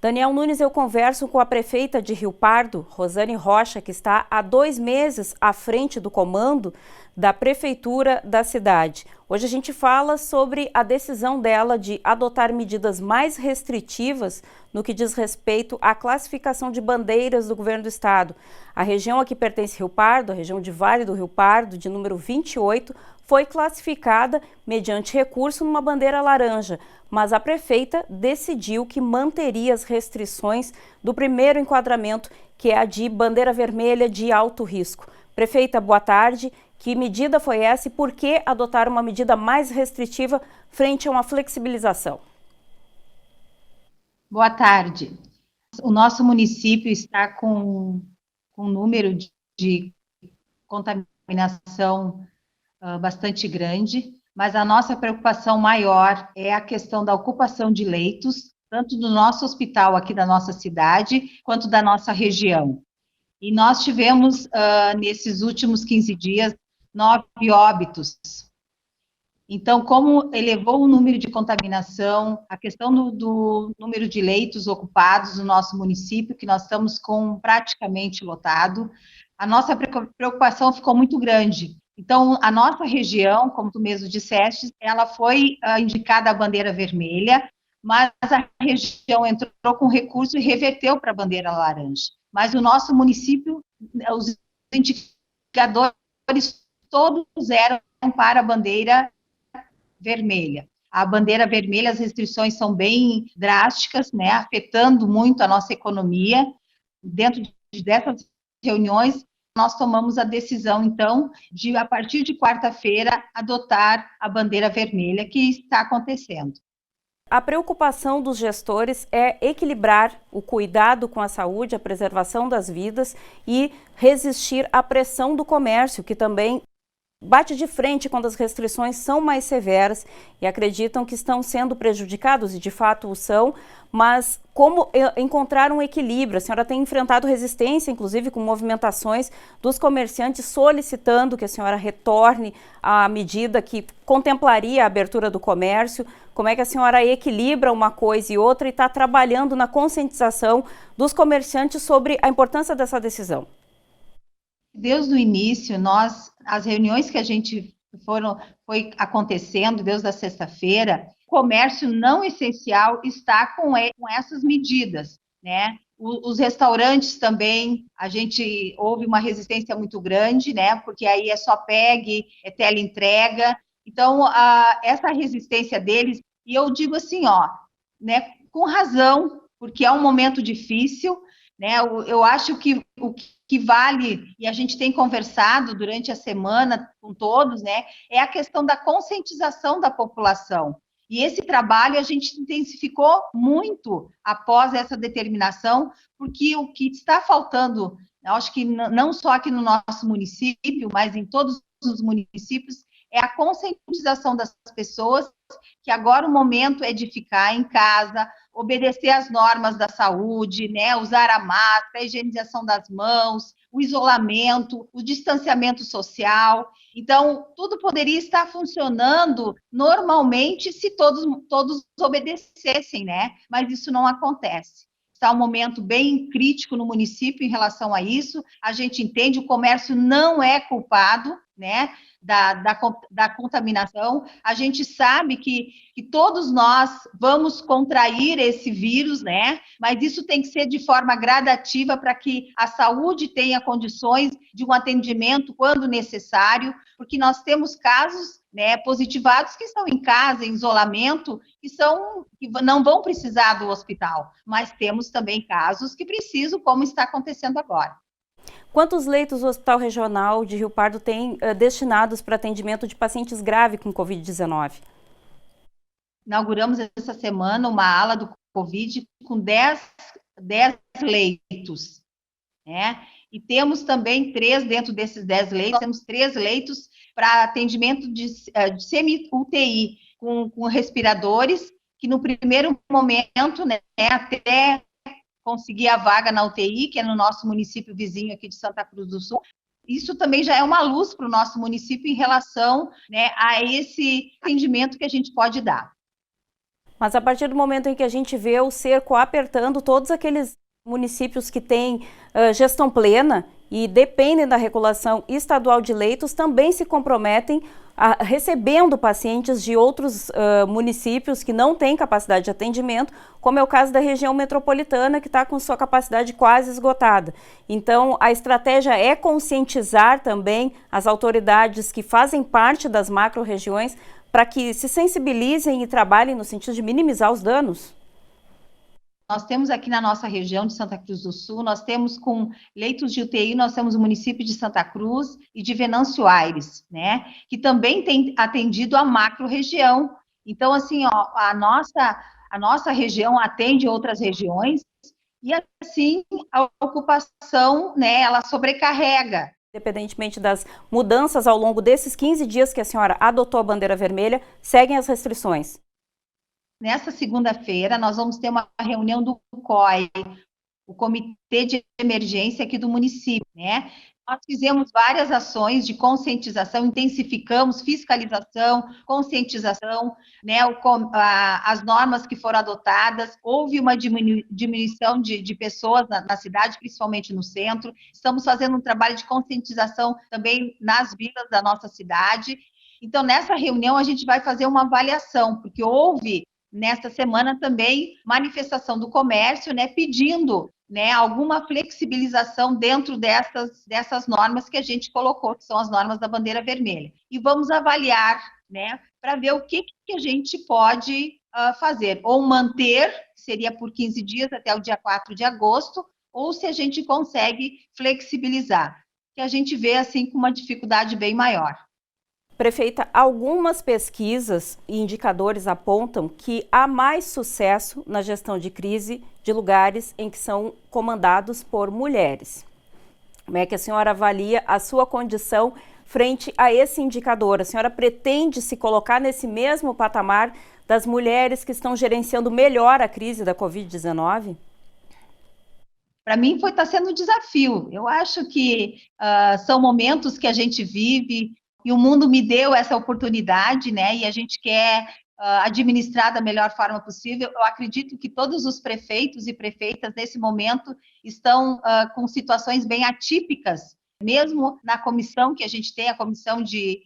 Daniel Nunes, eu converso com a prefeita de Rio Pardo, Rosane Rocha, que está há 2 meses à frente do comando da prefeitura da cidade. Hoje a gente fala sobre a decisão dela de adotar medidas mais restritivas no que diz respeito à classificação de bandeiras do governo do estado. A região a que pertence Rio Pardo, a região de Vale do Rio Pardo, de número 28, foi classificada mediante recurso numa bandeira laranja, mas a prefeita decidiu que manteria as restrições do primeiro enquadramento, que é a de bandeira vermelha de alto risco. Prefeita, boa tarde. Que medida foi essa e por que adotar uma medida mais restritiva frente a uma flexibilização? Boa tarde. O nosso município está com um número de contaminação bastante grande, mas a nossa preocupação maior é a questão da ocupação de leitos, tanto do nosso hospital aqui da nossa cidade, quanto da nossa região. E nós tivemos, nesses últimos 15 dias, 9 óbitos. Então, como elevou o número de contaminação, a questão do número de leitos ocupados no nosso município, que nós estamos com praticamente lotado, a nossa preocupação ficou muito grande. Então, a nossa região, como tu mesmo disseste, ela foi indicada a bandeira vermelha, mas a região entrou com recurso e reverteu para a bandeira laranja. Mas o nosso município, os indicadores todos eram para a bandeira vermelha. A bandeira vermelha, as restrições são bem drásticas, né, afetando muito a nossa economia. Dentro dessas reuniões, nós tomamos a decisão, então, de, a partir de quarta-feira, adotar a bandeira vermelha, que está acontecendo. A preocupação dos gestores é equilibrar o cuidado com a saúde, a preservação das vidas e resistir à pressão do comércio, que também bate de frente quando as restrições são mais severas e acreditam que estão sendo prejudicados, e de fato o são, mas como encontrar um equilíbrio? A senhora tem enfrentado resistência, inclusive com movimentações dos comerciantes solicitando que a senhora retorne à medida que contemplaria a abertura do comércio. Como é que a senhora equilibra uma coisa e outra e está trabalhando na conscientização dos comerciantes sobre a importância dessa decisão? Desde o início, as reuniões que a gente foi acontecendo desde a sexta-feira, o comércio não essencial está com essas medidas, né? Os restaurantes também, houve uma resistência muito grande, né? Porque aí é só pegue, é teleentrega. Então, essa resistência deles, e eu digo assim, né? Com razão, porque é um momento difícil, né? Eu acho que o que vale, e a gente tem conversado durante a semana com todos, né, é a questão da conscientização da população. E esse trabalho a gente intensificou muito após essa determinação, porque o que está faltando, eu acho que não só aqui no nosso município, mas em todos os municípios, é a conscientização das pessoas, que agora o momento é de ficar em casa, obedecer às normas da saúde, né, usar a máscara, a higienização das mãos, o isolamento, o distanciamento social. Então, tudo poderia estar funcionando normalmente se todos obedecessem, né? Mas isso não acontece. Está um momento bem crítico no município em relação a isso. A gente entende, o comércio não é culpado, né, da contaminação. A gente sabe que todos nós vamos contrair esse vírus, né? Mas isso tem que ser de forma gradativa para que a saúde tenha condições de um atendimento quando necessário, porque nós temos casos, né, positivados que estão em casa, em isolamento, que não vão precisar do hospital, mas temos também casos que precisam, como está acontecendo agora. Quantos leitos o Hospital Regional de Rio Pardo tem destinados para atendimento de pacientes graves com Covid-19? Inauguramos essa semana uma ala do Covid com 10 leitos, né? E temos também 3 dentro desses 10 leitos, temos 3 leitos para atendimento de semi-UTI, com respiradores, que no primeiro momento, né, até conseguir a vaga na UTI, que é no nosso município vizinho aqui de Santa Cruz do Sul. Isso também já é uma luz para o nosso município em relação, né, a esse atendimento que a gente pode dar. Mas a partir do momento em que a gente vê o cerco apertando todos aqueles municípios que têm gestão plena e dependem da regulação estadual de leitos, também se comprometem recebendo pacientes de outros municípios que não têm capacidade de atendimento, como é o caso da região metropolitana, que está com sua capacidade quase esgotada. Então, a estratégia é conscientizar também as autoridades que fazem parte das macro-regiões para que se sensibilizem e trabalhem no sentido de minimizar os danos? Nós temos aqui na nossa região de Santa Cruz do Sul, nós temos com leitos de UTI, nós temos o município de Santa Cruz e de Venâncio Aires, né? Que também tem atendido a macro-região. Então, assim, ó, a nossa região atende outras regiões e, assim, a ocupação, né, ela sobrecarrega. Independentemente das mudanças ao longo desses 15 dias que a senhora adotou a bandeira vermelha, seguem as restrições. Nessa segunda-feira, nós vamos ter uma reunião do COI, o Comitê de Emergência aqui do município, né? Nós fizemos várias ações de conscientização, intensificamos fiscalização, conscientização, né? As normas que foram adotadas, houve uma diminuição de pessoas na cidade, principalmente no centro. Estamos fazendo um trabalho de conscientização também nas vilas da nossa cidade. Então, nessa reunião, a gente vai fazer uma avaliação, porque houve nesta semana também manifestação do comércio, né, pedindo, né, alguma flexibilização dentro dessas normas que a gente colocou, que são as normas da bandeira vermelha. E vamos avaliar, né, para ver o que a gente pode fazer, ou manter, seria por 15 dias até o dia 4 de agosto, ou se a gente consegue flexibilizar, que a gente vê assim com uma dificuldade bem maior. Prefeita, algumas pesquisas e indicadores apontam que há mais sucesso na gestão de crise de lugares em que são comandados por mulheres. Como é que a senhora avalia a sua condição frente a esse indicador? A senhora pretende se colocar nesse mesmo patamar das mulheres que estão gerenciando melhor a crise da Covid-19? Para mim está sendo um desafio. Eu acho que são momentos que a gente vive, e o mundo me deu essa oportunidade, né? E a gente quer administrar da melhor forma possível. Eu acredito que todos os prefeitos e prefeitas, nesse momento, estão com situações bem atípicas, mesmo na comissão que a gente tem, a comissão de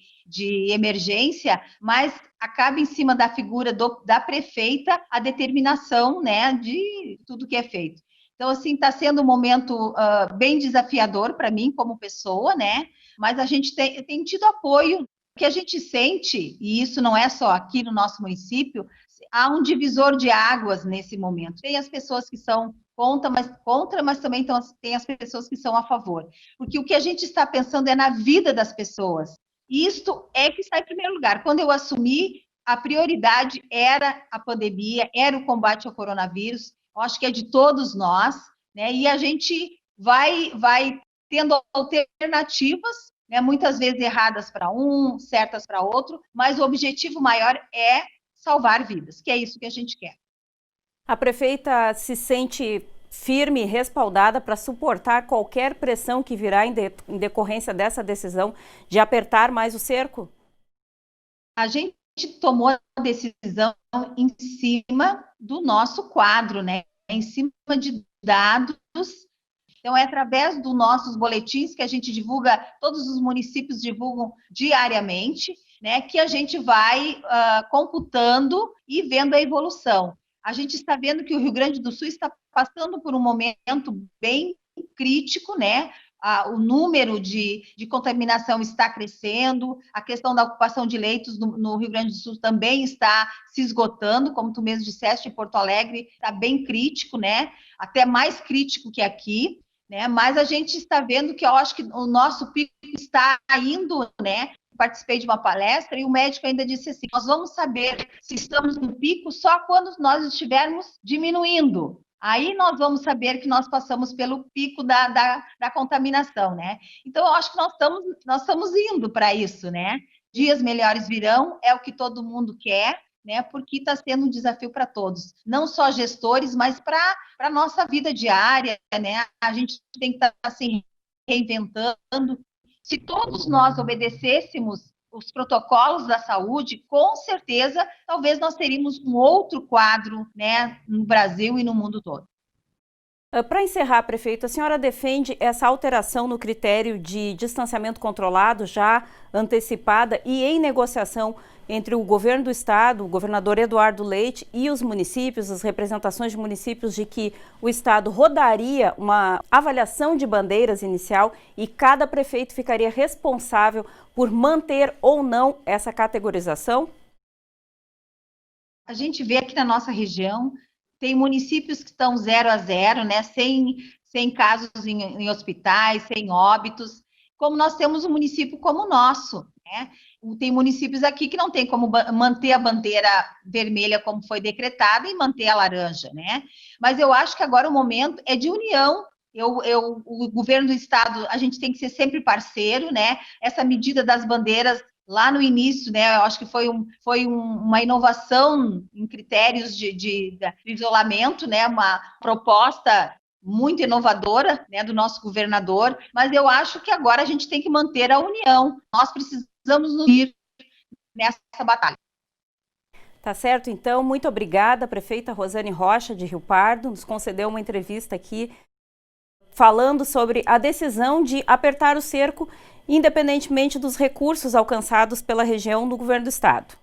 emergência, mas acaba em cima da figura da prefeita a determinação, né, de tudo que é feito. Então, assim, está sendo um momento bem desafiador para mim como pessoa, né? Mas a gente tem tido apoio. O que a gente sente, e isso não é só aqui no nosso município, há um divisor de águas nesse momento. Tem as pessoas que são contra, mas também tem as pessoas que são a favor. Porque o que a gente está pensando é na vida das pessoas. E isto é que está em primeiro lugar. Quando eu assumi, a prioridade era a pandemia, era o combate ao coronavírus. Eu acho que é de todos nós, né? E a gente vai tendo alternativas, né, muitas vezes erradas para um, certas para outro, mas o objetivo maior é salvar vidas, que é isso que a gente quer. A prefeita se sente firme e respaldada para suportar qualquer pressão que virá em decorrência dessa decisão de apertar mais o cerco? A gente tomou a decisão em cima do nosso quadro, né? Em cima de dados. Então, é através dos nossos boletins que a gente divulga, todos os municípios divulgam diariamente, né, que a gente vai computando e vendo a evolução. A gente está vendo que o Rio Grande do Sul está passando por um momento bem crítico, né? O número de contaminação está crescendo, a questão da ocupação de leitos no Rio Grande do Sul também está se esgotando, como tu mesmo disseste, em Porto Alegre está bem crítico, né? Até mais crítico que aqui, né? Mas a gente está vendo que eu acho que o nosso pico está indo, né? Participei de uma palestra e o médico ainda disse assim: nós vamos saber se estamos no pico só quando nós estivermos diminuindo. Aí nós vamos saber que nós passamos pelo pico da contaminação, né? Então, eu acho que nós estamos indo para isso, né? Dias melhores virão, é o que todo mundo quer, né? Porque está sendo um desafio para todos, não só gestores, mas para a nossa vida diária, né? A gente tem que estar se reinventando. Se todos nós obedecêssemos os protocolos da saúde, com certeza, talvez nós teríamos um outro quadro, né, no Brasil e no mundo todo. Para encerrar, prefeito, a senhora defende essa alteração no critério de distanciamento controlado, já antecipada e em negociação entre o governo do estado, o governador Eduardo Leite e os municípios, as representações de municípios, de que o estado rodaria uma avaliação de bandeiras inicial e cada prefeito ficaria responsável por manter ou não essa categorização? A gente vê aqui na nossa região, tem municípios que estão 0-0, né, sem casos em hospitais, sem óbitos, como nós temos um município como o nosso, né? Tem municípios aqui que não tem como manter a bandeira vermelha como foi decretada e manter a laranja, né? Mas eu acho que agora o momento é de união. O governo do estado, a gente tem que ser sempre parceiro, né? Essa medida das bandeiras lá no início, né? Eu acho que foi uma inovação em critérios de isolamento, né? Uma proposta muito inovadora, né, do nosso governador, mas eu acho que agora a gente tem que manter a união. Nós precisamos nos unir nessa batalha. Tá certo, então. Muito obrigada, prefeita Rosane Rocha, de Rio Pardo, nos concedeu uma entrevista aqui falando sobre a decisão de apertar o cerco, independentemente dos recursos alcançados pela região do governo do estado.